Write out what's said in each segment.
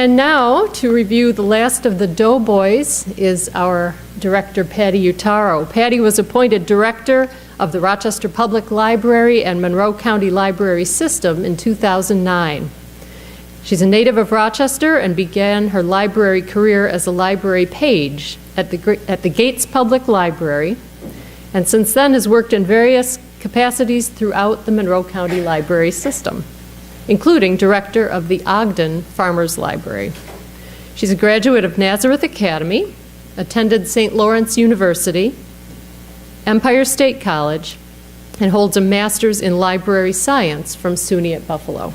And now, to review the last of the Doughboys, is our director, Patty Utaro. Patty was appointed director of the Rochester Public Library and Monroe County Library System in 2009. She's a native of Rochester and began her library career as a library page at the Gates Public Library, and since then has worked in various capacities throughout the Monroe County Library System, including director of the Ogden Farmers Library. She's a graduate of Nazareth Academy, attended St. Lawrence University, Empire State College, and holds a master's in library science from SUNY at Buffalo.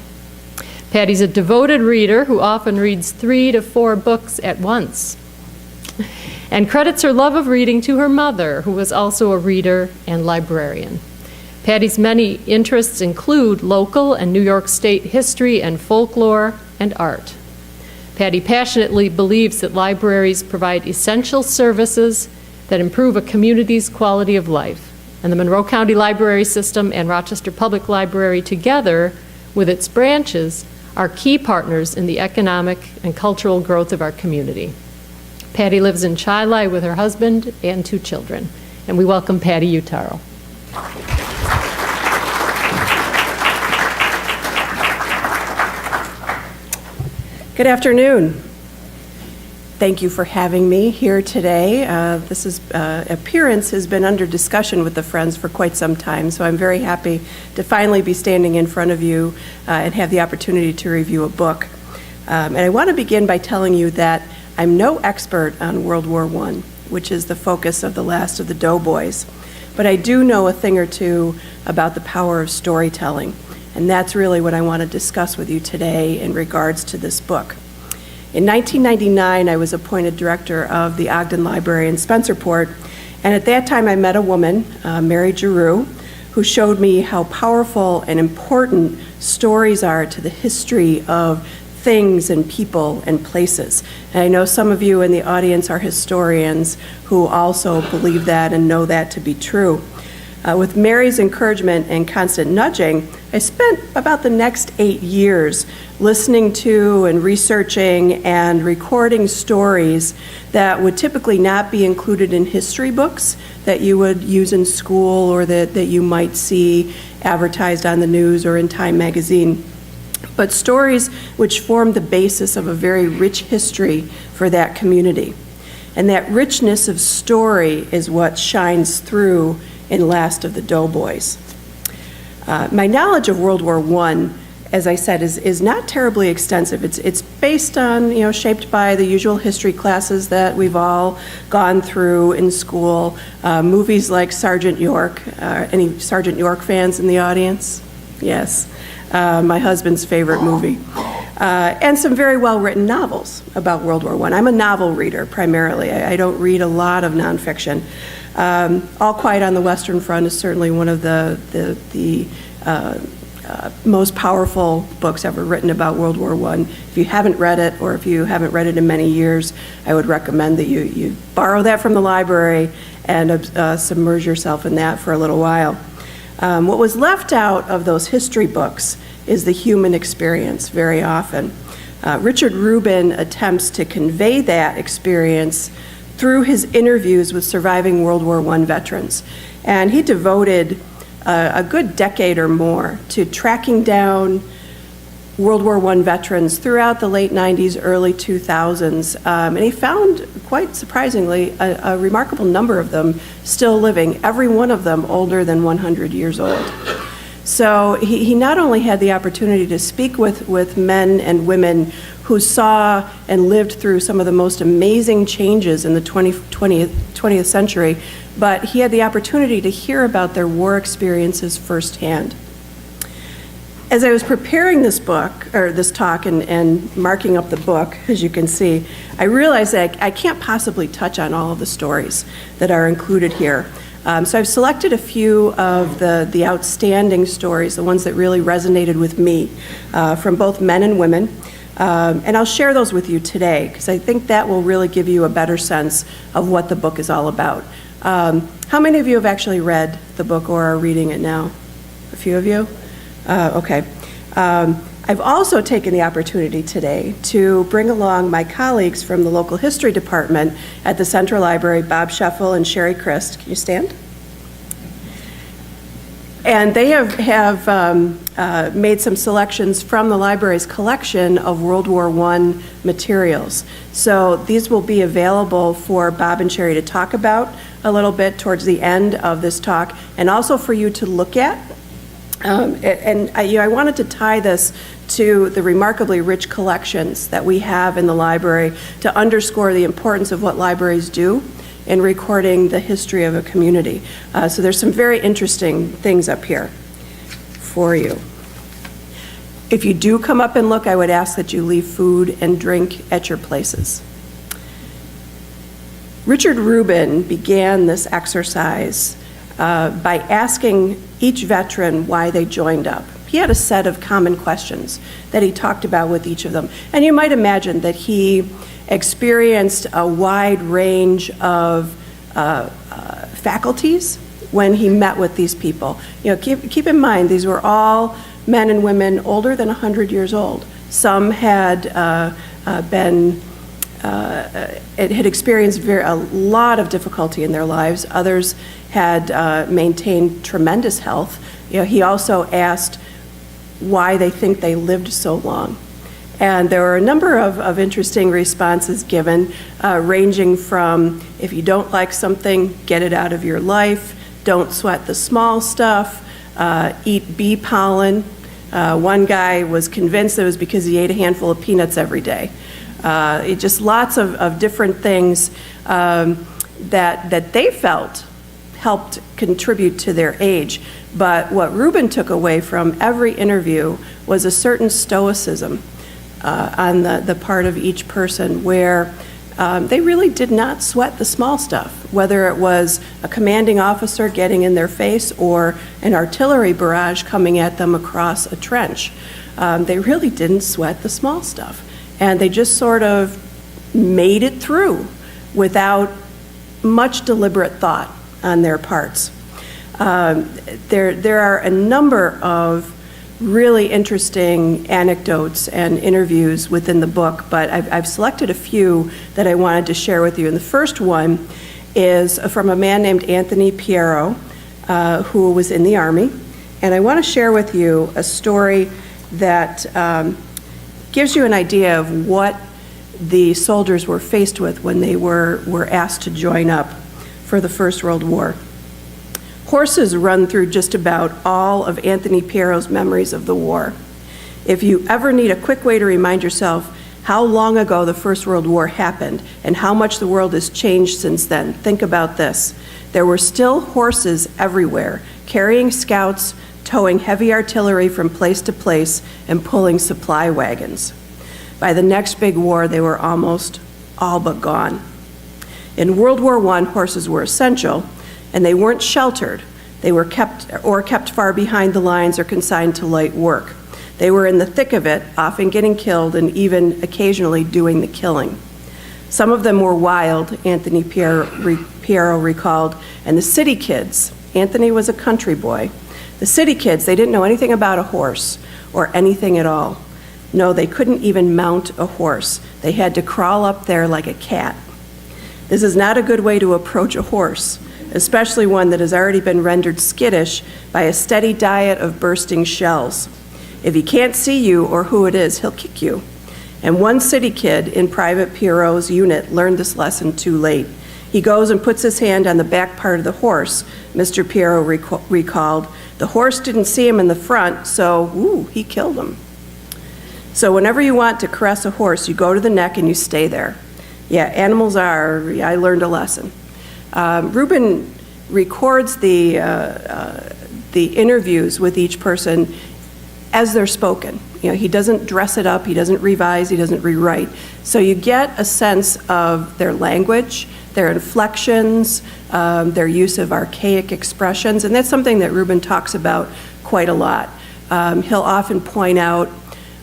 Patty's a devoted reader who often reads 3 to 4 books at once, and credits her love of reading to her mother, who was also a reader and librarian. Patty's many interests include local and New York State history and folklore and art. Patty passionately believes that libraries provide essential services that improve a community's quality of life, and the Monroe County Library System and Rochester Public Library together with its branches are key partners in the economic and cultural growth of our community. Patty lives in Chili with her husband and 2 children, and we welcome Patty Utaro. Good afternoon. Thank you for having me here today. This appearance has been under discussion with the Friends for quite some time, so I'm very happy to finally be standing in front of you and have the opportunity to review a book. And I want to begin by telling you that I'm no expert on World War I, which is the focus of the last of the Doughboys, but I do know a thing or two about the power of storytelling, and that's really what I want to discuss with you today in regards to this book. In 1999, I was appointed director of the Ogden Library in Spencerport, and at that time I met a woman, Mary Giroux, who showed me how powerful and important stories are to the history of things and people and places. And I know some of you in the audience are historians who also believe that and know that to be true. With Mary's encouragement and constant nudging, I spent about the next 8 years listening to and researching and recording stories that would typically not be included in history books that you would use in school or that you might see advertised on the news or in Time magazine, but stories which formed the basis of a very rich history for that community. And that richness of story is what shines through in Last of the Doughboys. My knowledge of World War I, as I said, is not terribly extensive. It's based on, shaped by the usual history classes that we've all gone through in school. Movies like Sergeant York. Any Sergeant York fans in the audience? Yes, my husband's favorite movie. And some very well-written novels about World War I. I'm a novel reader primarily. I don't read a lot of nonfiction. All Quiet on the Western Front is certainly one of the most powerful books ever written about World War I. If you haven't read it, or if you haven't read it in many years, I would recommend that you borrow that from the library and submerge yourself in that for a little while. What was left out of those history books is the human experience very often. Richard Rubin attempts to convey that experience through his interviews with surviving World War I veterans. And he devoted a good decade or more to tracking down World War I veterans throughout the late 90s, early 2000s. And he found, quite surprisingly, a remarkable number of them still living, every one of them older than 100 years old. So he not only had the opportunity to speak with men and women who saw and lived through some of the most amazing changes in the 20th century, but he had the opportunity to hear about their war experiences firsthand. As I was preparing this book, or this talk, and marking up the book, as you can see, I realized that I can't possibly touch on all of the stories that are included here. So I've selected a few of the outstanding stories, the ones that really resonated with me, from both men and women. And I'll share those with you today, because I think that will really give you a better sense of what the book is all about. How many of you have actually read the book or are reading it now? A few of you? Okay. I've also taken the opportunity today to bring along my colleagues from the local history department at the Central Library, Bob Scheffel and Sherry Christ. Can you stand? And they have made some selections from the library's collection of World War I materials. So these will be available for Bob and Sherry to talk about a little bit towards the end of this talk, and also for you to look at. I wanted to tie this to the remarkably rich collections that we have in the library to underscore the importance of what libraries do in recording the history of a community. So there's some very interesting things up here for you. If you do come up and look, I would ask that you leave food and drink at your places. Richard Rubin began this exercise by asking each veteran why they joined up. He had a set of common questions that he talked about with each of them. And you might imagine that he experienced a wide range of faculties when he met with these people. You know, keep in mind, these were all men and women older than 100 years old. Some had had experienced a lot of difficulty in their lives. Others had maintained tremendous health. You know, he also asked why they think they lived so long. And there were a number of interesting responses given, ranging from, if you don't like something, get it out of your life, don't sweat the small stuff, eat bee pollen. One guy was convinced it was because he ate a handful of peanuts every day. Just lots of different things that they felt helped contribute to their age. But what Rubin took away from every interview was a certain stoicism on the part of each person, where they really did not sweat the small stuff, whether it was a commanding officer getting in their face or an artillery barrage coming at them across a trench. They really didn't sweat the small stuff. And they just sort of made it through without much deliberate thought on their parts. There are a number of really interesting anecdotes and interviews within the book, but I've selected a few that I wanted to share with you. And the first one is from a man named Anthony Piero, who was in the Army. And I want to share with you a story that gives you an idea of what the soldiers were faced with when they were asked to join up for the First World War. Horses run through just about all of Anthony Piero's memories of the war. If you ever need a quick way to remind yourself how long ago the First World War happened and how much the world has changed since then, think about this. There were still horses everywhere, carrying scouts, towing heavy artillery from place to place, and pulling supply wagons. By the next big war, they were almost all but gone. In World War I, horses were essential, and they weren't sheltered. They were kept far behind the lines or consigned to light work. They were in the thick of it, often getting killed and even occasionally doing the killing. Some of them were wild, Anthony Piero recalled, and the city kids. Anthony was a country boy. The city kids, they didn't know anything about a horse or anything at all. No, they couldn't even mount a horse. They had to crawl up there like a cat. This is not a good way to approach a horse, especially one that has already been rendered skittish by a steady diet of bursting shells. If he can't see you or who it is, he'll kick you. And one city kid in Private Piero's unit learned this lesson too late. He goes and puts his hand on the back part of the horse, Mr. Piero recalled. The horse didn't see him in the front, so, he killed him. So whenever you want to caress a horse, you go to the neck and you stay there. Yeah, animals I learned a lesson. Rubin records the interviews with each person as they're spoken. You know, he doesn't dress it up, he doesn't revise, he doesn't rewrite. So you get a sense of their language, their inflections, their use of archaic expressions, and that's something that Rubin talks about quite a lot. He'll often point out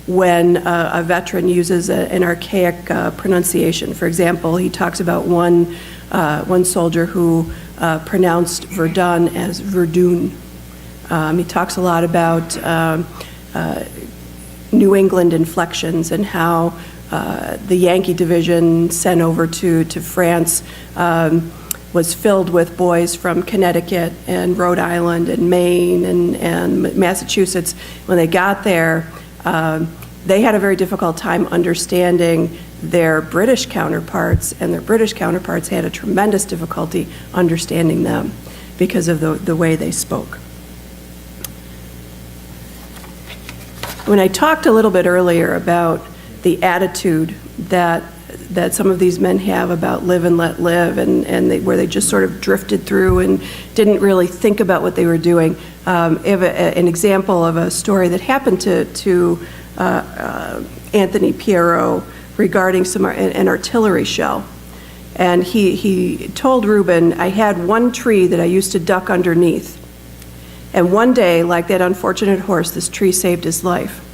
when a veteran uses an archaic pronunciation. For example, he talks about one soldier who pronounced Verdun as Verdun. He talks a lot about New England inflections and how the Yankee division sent over to France was filled with boys from Connecticut and Rhode Island and Maine and Massachusetts. When they got there, they had a very difficult time understanding their British counterparts, and their British counterparts had a tremendous difficulty understanding them because of the way they spoke. When I talked a little bit earlier about the attitude that some of these men have about live and let live, where they just sort of drifted through and didn't really think about what they were doing. I have an example of a story that happened to Anthony Pierrot regarding an artillery shell. And he told Reuben, I had one tree that I used to duck underneath. And one day, like that unfortunate horse, this tree saved his life.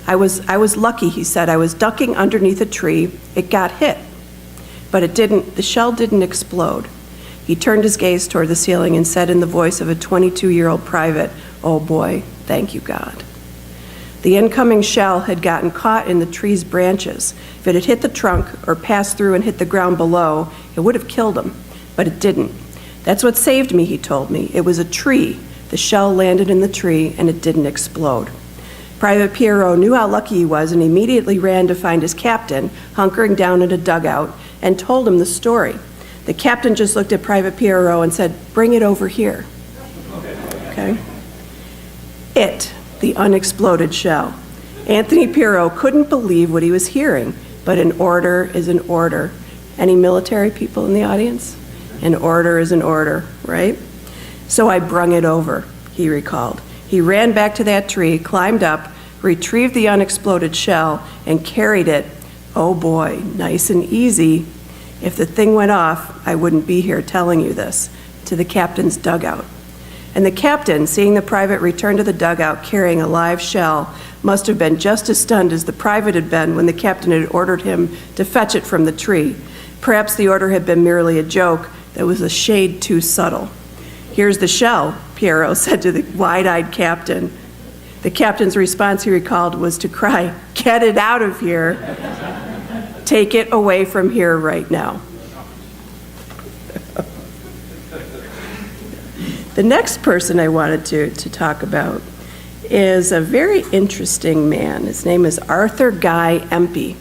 I was lucky, he said. I was ducking underneath a tree. It got hit, but the shell didn't explode. He turned his gaze toward the ceiling and said in the voice of a 22-year-old private, "Oh boy, thank you, God." The incoming shell had gotten caught in the tree's branches. If it had hit the trunk or passed through and hit the ground below, it would have killed him, but it didn't. That's what saved me, he told me. It was a tree. The shell landed in the tree and it didn't explode. Private Pierrot knew how lucky he was and immediately ran to find his captain, hunkering down in a dugout, and told him the story. The captain just looked at Private Pierrot and said, "Bring it over here." Okay? The unexploded shell. Anthony Pierrot couldn't believe what he was hearing, but an order is an order. Any military people in the audience? An order is an order, right? So I brung it over, he recalled. He ran back to that tree, climbed up, retrieved the unexploded shell, and carried it, oh boy, nice and easy. If the thing went off, I wouldn't be here telling you this, to the captain's dugout. And the captain, seeing the private return to the dugout carrying a live shell, must have been just as stunned as the private had been when the captain had ordered him to fetch it from the tree. Perhaps the order had been merely a joke that was a shade too subtle. "Here's the shell," Pierrot said to the wide-eyed captain. The captain's response, he recalled, was to cry, "Get it out of here. Take it away from here right now." The next person I wanted to talk about is a very interesting man. His name is Arthur Guy Empey.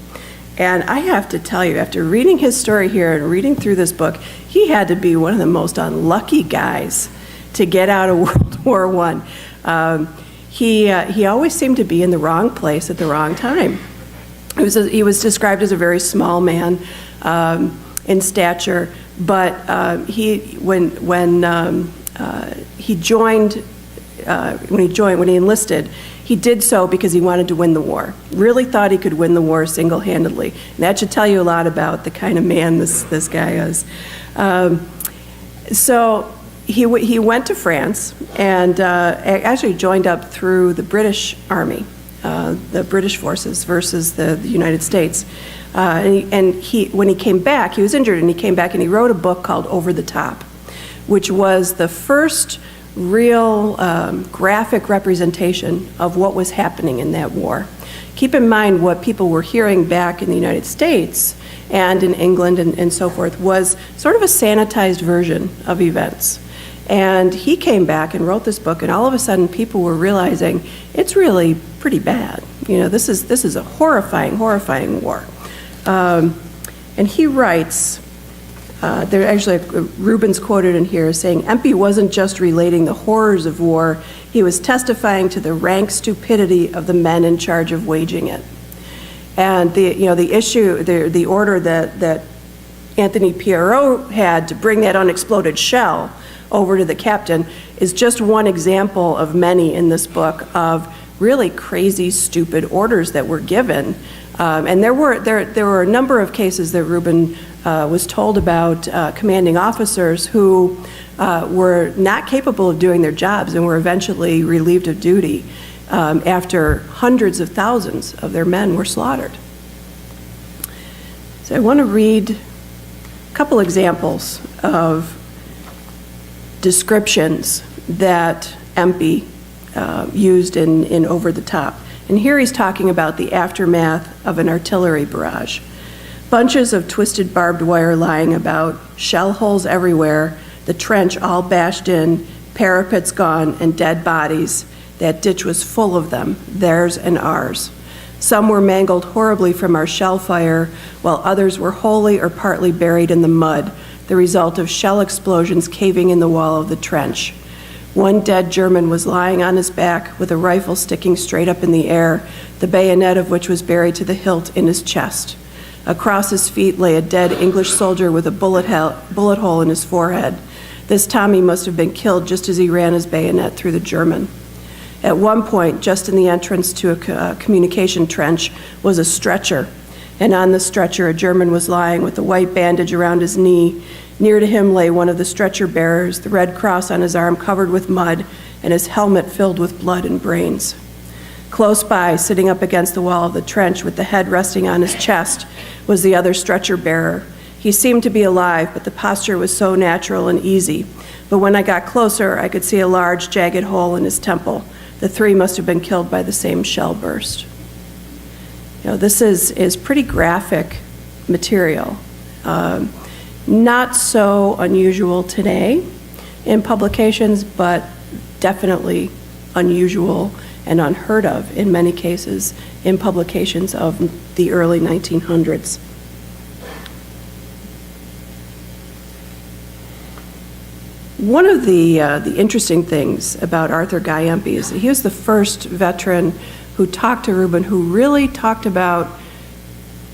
And I have to tell you, after reading his story here and reading through this book, he had to be one of the most unlucky guys to get out of World War I. He always seemed to be in the wrong place at the wrong time. He was described as a very small man in stature, but when he enlisted, he did so because he wanted to win the war. Really thought he could win the war single-handedly. And that should tell you a lot about the kind of man this guy is. So he went to France and actually joined up through the British Army, the British forces versus the United States. When he came back, he was injured, and he came back and he wrote a book called Over the Top, which was the first real graphic representation of what was happening in that war. Keep in mind what people were hearing back in the United States and in England and so forth was sort of a sanitized version of events. And he came back and wrote this book, and all of a sudden people were realizing it's really pretty bad. You know, this is a horrifying war. And he writes, Rubens quoted in here saying, Empey wasn't just relating the horrors of war, he was testifying to the rank stupidity of the men in charge of waging it. And the order that Anthony Pierrot had to bring that unexploded shell over to the captain is just one example of many in this book of really crazy, stupid orders that were given. And there were a number of cases that Reuben was told about commanding officers who were not capable of doing their jobs and were eventually relieved of duty after hundreds of thousands of their men were slaughtered. So I want to read a couple examples of descriptions that Empey used in Over the Top. And here he's talking about the aftermath of an artillery barrage. Bunches of twisted barbed wire lying about, shell holes everywhere, the trench all bashed in, parapets gone, and dead bodies. That ditch was full of them, theirs and ours. Some were mangled horribly from our shell fire, while others were wholly or partly buried in the mud, the result of shell explosions caving in the wall of the trench. One dead German was lying on his back with a rifle sticking straight up in the air, the bayonet of which was buried to the hilt in his chest. Across his feet lay a dead English soldier with a bullet hole in his forehead. This Tommy must have been killed just as he ran his bayonet through the German. At one point, just in the entrance to a communication trench, was a stretcher, and on the stretcher a German was lying with a white bandage around his knee. Near to him lay one of the stretcher bearers, the red cross on his arm covered with mud, and his helmet filled with blood and brains. Close by, sitting up against the wall of the trench with the head resting on his chest, was the other stretcher bearer. He seemed to be alive, but the posture was so natural and easy. But when I got closer, I could see a large, jagged hole in his temple. The three must have been killed by the same shell burst. You know, this is pretty graphic material. Not so unusual today in publications, but definitely unusual and unheard of in many cases in publications of the early 1900s. One of the interesting things about Arthur Gyampe is that he was the first veteran who talked to Reuben, who really talked about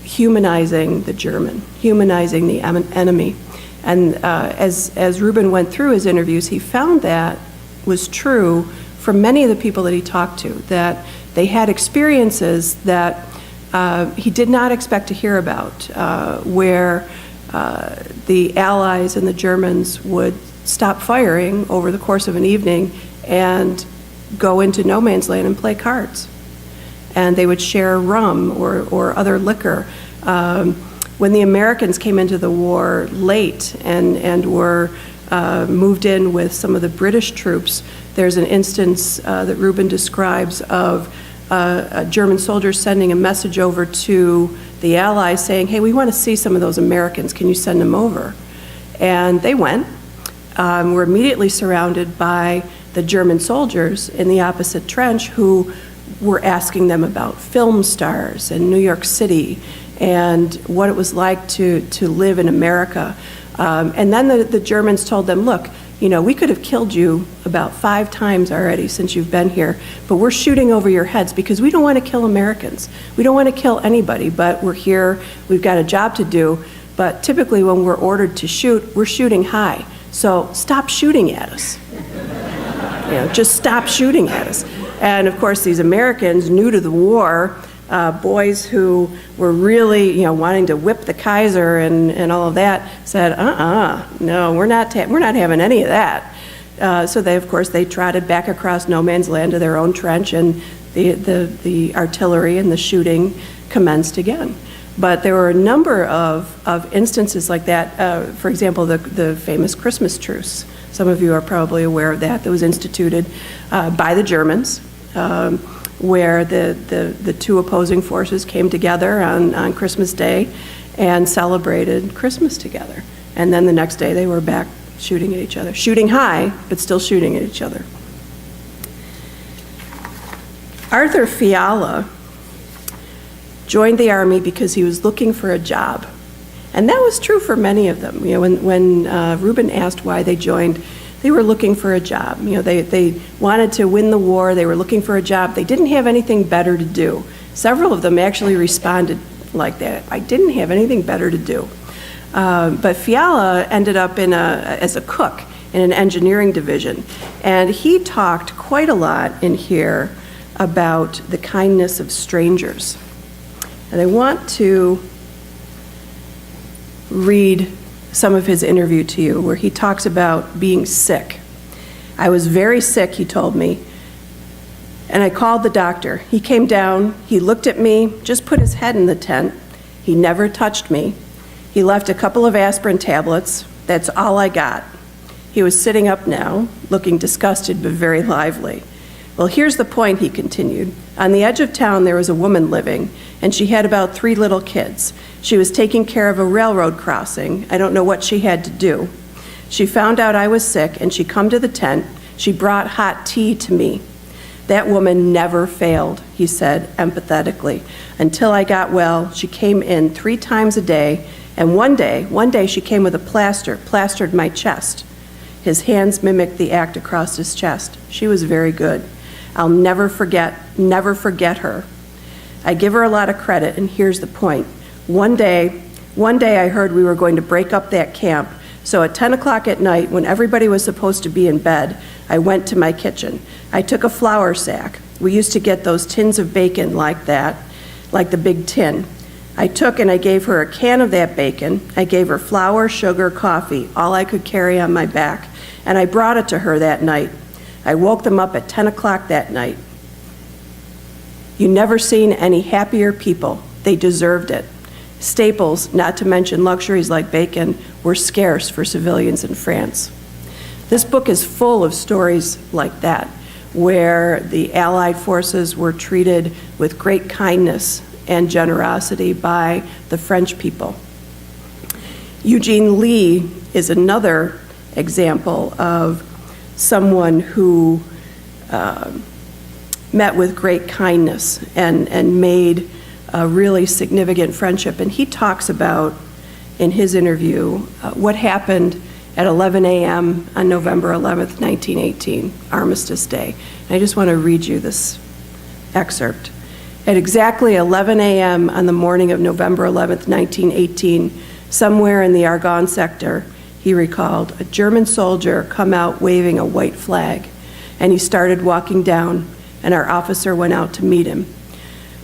humanizing the German, humanizing the enemy. And as Reuben went through his interviews, he found that was true for many of the people that he talked to, that they had experiences that he did not expect to hear about, where the Allies and the Germans would stop firing over the course of an evening and go into no man's land and play cards. And they would share rum or other liquor. When the Americans came into the war late and were moved in with some of the British troops, there's an instance that Reuben describes of a German soldier sending a message over to the Allies saying, hey, we want to see some of those Americans, can you send them over? And they went. Were immediately surrounded by the German soldiers in the opposite trench who were asking them about film stars and New York City and what it was like to live in America. And then the Germans told them, look, you know, we could have killed you about 5 times already since you've been here, but we're shooting over your heads because we don't want to kill Americans. We don't want to kill anybody, but we're here, we've got a job to do. But typically when we're ordered to shoot, we're shooting high. So stop shooting at us. You know, just stop shooting at us. And of course, these Americans, new to the war, boys who were really, you know, wanting to whip the Kaiser and all of that, said, no, we're not having any of that. So they, of course, they trotted back across no man's land to their own trench, and the artillery and the shooting commenced again. But there were a number of instances like that. For example, the famous Christmas truce. Some of you are probably aware of that. That was instituted by the Germans, where the two opposing forces came together on Christmas Day and celebrated Christmas together. And then the next day they were back shooting at each other. Shooting high, but still shooting at each other. Arthur Fiala joined the Army because he was looking for a job. And that was true for many of them. You know, when Reuben asked why they joined, they were looking for a job. You know, they wanted to win the war, they were looking for a job. They didn't have anything better to do. Several of them actually responded like that. I didn't have anything better to do. But Fiala ended up as a cook in an engineering division. And he talked quite a lot in here about the kindness of strangers. And I want to read some of his interview to you where he talks about being sick. I was very sick, he told me, and I called the doctor. He came down, he looked at me, just put his head in the tent. He never touched me. He left a couple of aspirin tablets. That's all I got. He was sitting up now, looking disgusted but very lively. Well, here's the point, he continued. On the edge of town, there was a woman living, and she had about 3 little kids. She was taking care of a railroad crossing. I don't know what she had to do. She found out I was sick, and she come to the tent. She brought hot tea to me. That woman never failed, he said empathetically. Until I got well, she came in 3 times a day, and one day she came with a plastered my chest. His hands mimicked the act across his chest. She was very good. I'll never forget her. I give her a lot of credit, and here's the point. One day I heard we were going to break up that camp, so at 10 o'clock at night, when everybody was supposed to be in bed, I went to my kitchen. I took a flour sack. We used to get those tins of bacon like that, like the big tin. I took and I gave her a can of that bacon. I gave her flour, sugar, coffee, all I could carry on my back, and I brought it to her that night. I woke them up at 10 o'clock that night. You never seen any happier people. They deserved it. Staples, not to mention luxuries like bacon, were scarce for civilians in France. This book is full of stories like that, where the Allied forces were treated with great kindness and generosity by the French people. Eugene Lee is another example of someone who met with great kindness and made a really significant friendship. And he talks about, in his interview, what happened at 11 a.m. on November 11th, 1918, Armistice Day. And I just want to read you this excerpt. At exactly 11 a.m. on the morning of November 11th, 1918, somewhere in the Argonne sector, he recalled, a German soldier come out waving a white flag, and he started walking down, and our officer went out to meet him.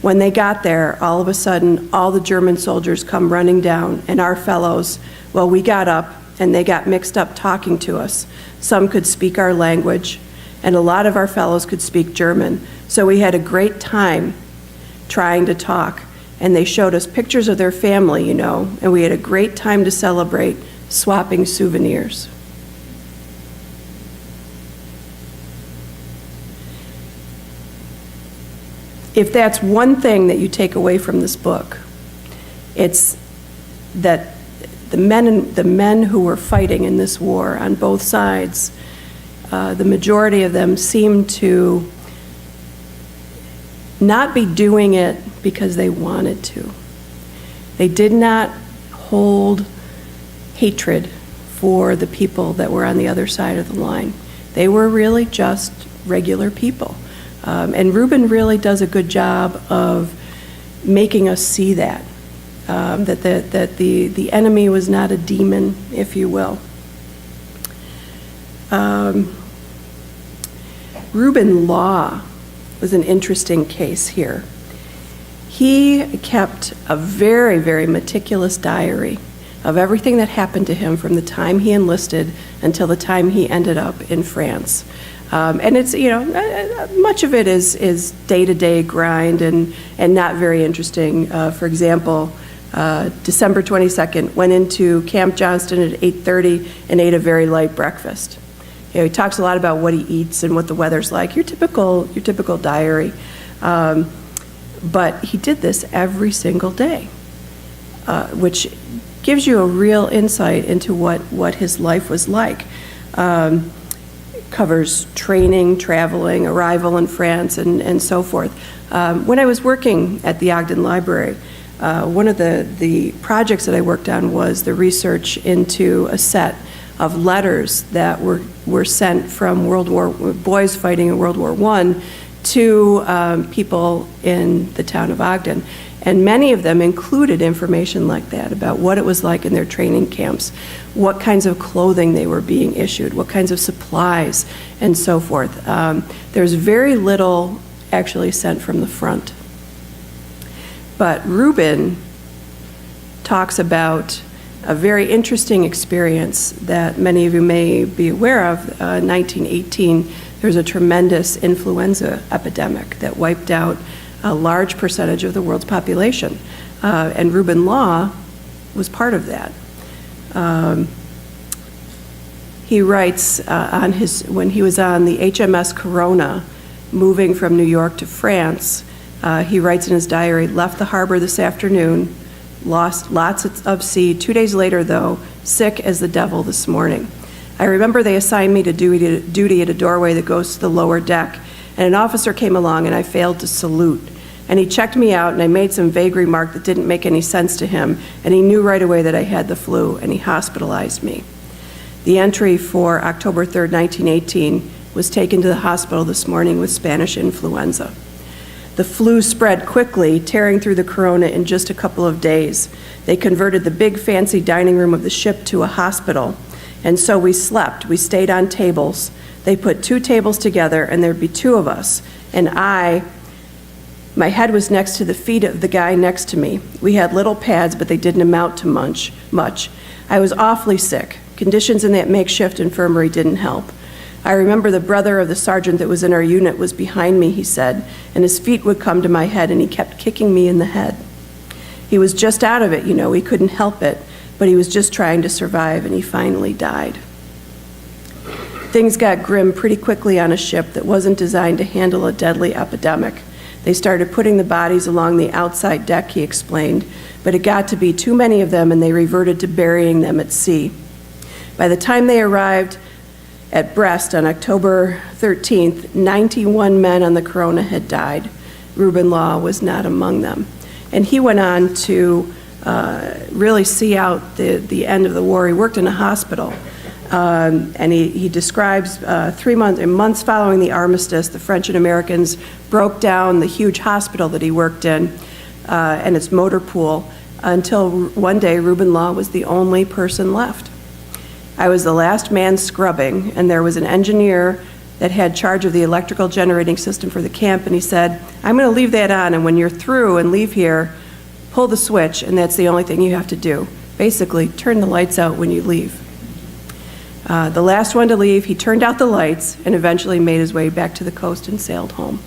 When they got there, all of a sudden, all the German soldiers come running down, and our fellows, well, we got up, and they got mixed up talking to us. Some could speak our language, and a lot of our fellows could speak German, so we had a great time trying to talk, and they showed us pictures of their family, and we had a great time to celebrate, swapping souvenirs. If that's one thing that you take away from this book, it's that the men who were fighting in this war on both sides, the majority of them seemed to not be doing it because they wanted to. They did not hold hatred for the people that were on the other side of the line. They were really just regular people. And Reuben really does a good job of making us see that, that the enemy was not a demon, if you will. Reuben Law was an interesting case here. He kept a very, very meticulous diary of everything that happened to him from the time he enlisted until the time he ended up in France. And it's, much of it is day-to-day grind and not very interesting. For example, December 22nd, went into Camp Johnston at 8:30 and ate a very light breakfast. He talks a lot about what he eats and what the weather's like, your typical diary. But he did this every single day, which gives you a real insight into what his life was like. Covers training, traveling, arrival in France, and so forth. When I was working at the Ogden Library, one of the projects that I worked on was the research into a set of letters that were sent from boys fighting in World War I to people in the town of Ogden. And many of them included information like that about what it was like in their training camps, what kinds of clothing they were being issued, what kinds of supplies, and so forth. There's very little actually sent from the front. But Reuben talks about a very interesting experience that many of you may be aware of. 1918, there was a tremendous influenza epidemic that wiped out a large percentage of the world's population. And Reuben Law was part of that. He writes when he was on the HMS Corona moving from New York to France. He writes in his diary, left the harbor this afternoon, lost lots of sea. 2 days later, though, sick as the devil this morning. I remember they assigned me to duty at a doorway that goes to the lower deck, and an officer came along and I failed to salute. And he checked me out, and I made some vague remark that didn't make any sense to him, and he knew right away that I had the flu, and he hospitalized me. The entry for October 3rd, 1918 was taken to the hospital this morning with Spanish influenza. The flu spread quickly, tearing through the corona in just a couple of days. They converted the big fancy dining room of the ship to a hospital, and so we slept. We stayed on tables. They put 2 tables together, and there'd be 2 of us, and my head was next to the feet of the guy next to me. We had little pads, but they didn't amount to much. I was awfully sick. Conditions in that makeshift infirmary didn't help. I remember the brother of the sergeant that was in our unit was behind me, he said, and his feet would come to my head, and he kept kicking me in the head. He was just out of it, you know, he couldn't help it, but he was just trying to survive, and he finally died. Things got grim pretty quickly on a ship that wasn't designed to handle a deadly epidemic. They started putting the bodies along the outside deck, he explained, but it got to be too many of them, and they reverted to burying them at sea. By the time they arrived at Brest on October 13th, 91 men on the Corona had died. Reuben Law was not among them. And he went on to really see out the end of the war. He worked in a hospital. And he describes months following the armistice, the French and Americans broke down the huge hospital that he worked in and its motor pool until one day Reuben Law was the only person left. I was the last man scrubbing, and there was an engineer that had charge of the electrical generating system for the camp, and he said, I'm going to leave that on, and when you're through and leave here, pull the switch, and that's the only thing you have to do. Basically, turn the lights out when you leave. The last one to leave, he turned out the lights and eventually made his way back to the coast and sailed home.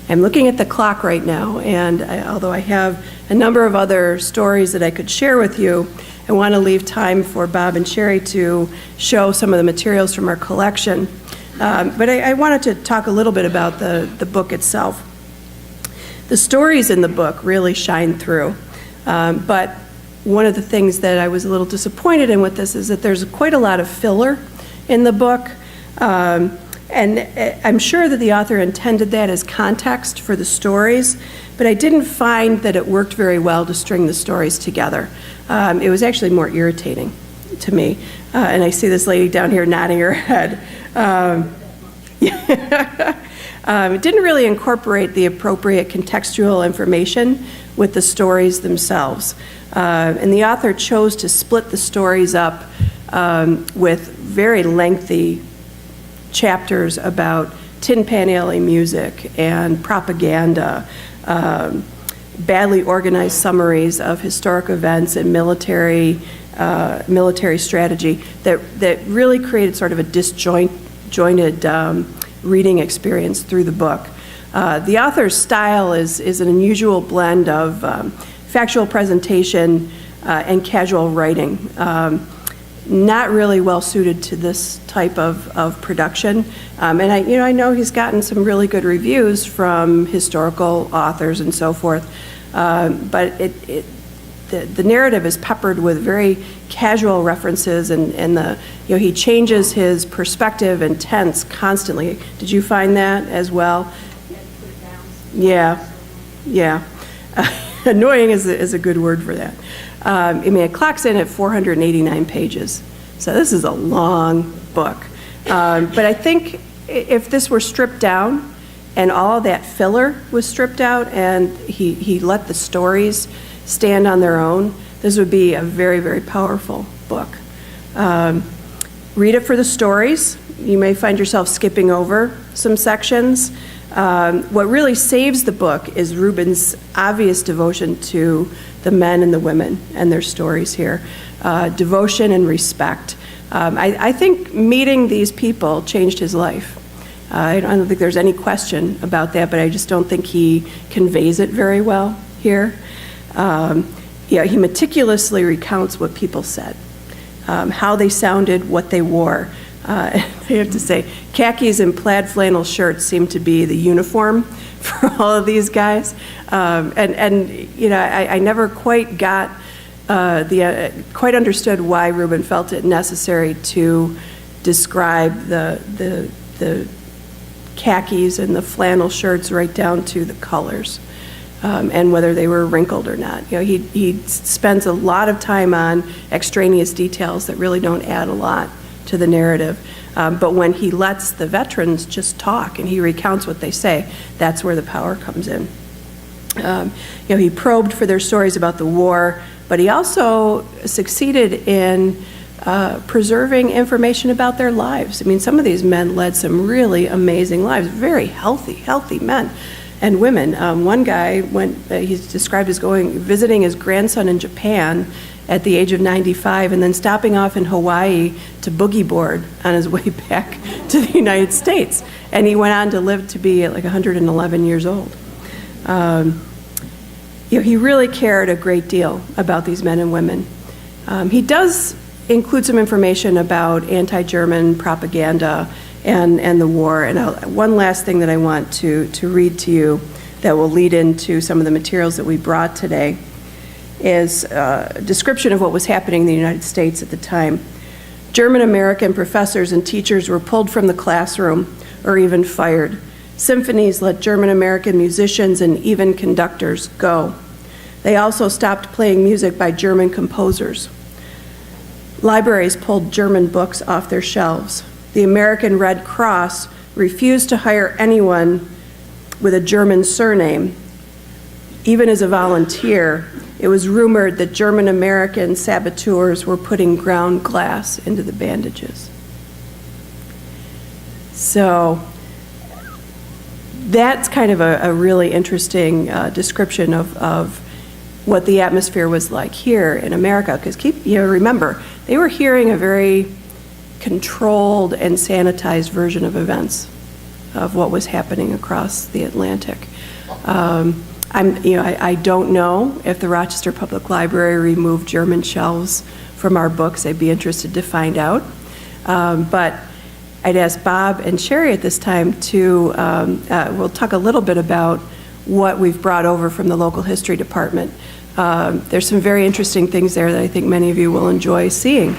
I'm looking at the clock right now, and although I have a number of other stories that I could share with you, I want to leave time for Bob and Sherry to show some of the materials from our collection. But I wanted to talk a little bit about the book itself. The stories in the book really shine through, but one of the things that I was a little disappointed in with this is that there's quite a lot of filler in the book. And I'm sure that the author intended that as context for the stories, but I didn't find that it worked very well to string the stories together. It was actually more irritating to me. And I see this lady down here nodding her head. It didn't really incorporate the appropriate contextual information with the stories themselves. And the author chose to split the stories up with very lengthy chapters about Tin Pan Alley music and propaganda, badly organized summaries of historic events and military strategy that really created sort of a disjointed reading experience through the book. The author's style is an unusual blend of factual presentation and casual writing. Not really well suited to this type of production. And I know he's gotten some really good reviews from historical authors and so forth, but the narrative is peppered with very casual references, and he changes his perspective and tense constantly. Did you find that as well? Yeah. Annoying is a good word for that. It clocks in at 489 pages. So this is a long book. But I think if this were stripped down and all that filler was stripped out and he let the stories stand on their own, this would be a very, very powerful book. Read it for the stories. You may find yourself skipping over some sections. What really saves the book is Reuben's obvious devotion to the men and the women and their stories here. Devotion and respect. I think meeting these people changed his life. I don't think there's any question about that, but I just don't think he conveys it very well here. He meticulously recounts what people said, how they sounded, what they wore, I have to say, khakis and plaid flannel shirts seem to be the uniform for all of these guys. I never quite got quite understood why Reuben felt it necessary to describe the khakis and the flannel shirts right down to the colors, and whether they were wrinkled or not. He spends a lot of time on extraneous details that really don't add a lot to the narrative. But when he lets the veterans just talk and he recounts what they say, that's where the power comes in. He probed for their stories about the war, but he also succeeded in preserving information about their lives. I mean, some of these men led some really amazing lives, very healthy men and women. One guy he's described as visiting his grandson in Japan at the age of 95 and then stopping off in Hawaii to boogie board on his way back to the United States. And he went on to live to be like 111 years old. He really cared a great deal about these men and women. He does include some information about anti-German propaganda and the war. And one last thing that I want to read to you that will lead into some of the materials that we brought today is a description of what was happening in the United States at the time. German-American professors and teachers were pulled from the classroom or even fired. Symphonies let German-American musicians and even conductors go. They also stopped playing music by German composers. Libraries pulled German books off their shelves. The American Red Cross refused to hire anyone with a German surname. Even as a volunteer, it was rumored that German-American saboteurs were putting ground glass into the bandages. So that's kind of a really interesting description of what the atmosphere was like here in America. Because remember, they were hearing a very controlled and sanitized version of events of what was happening across the Atlantic. I don't know if the Rochester Public Library removed German shelves from our books. I'd be interested to find out. But I'd ask Bob and Sherry at this time to, we'll talk a little bit about what we've brought over from the local history department. There's some very interesting things there that I think many of you will enjoy seeing.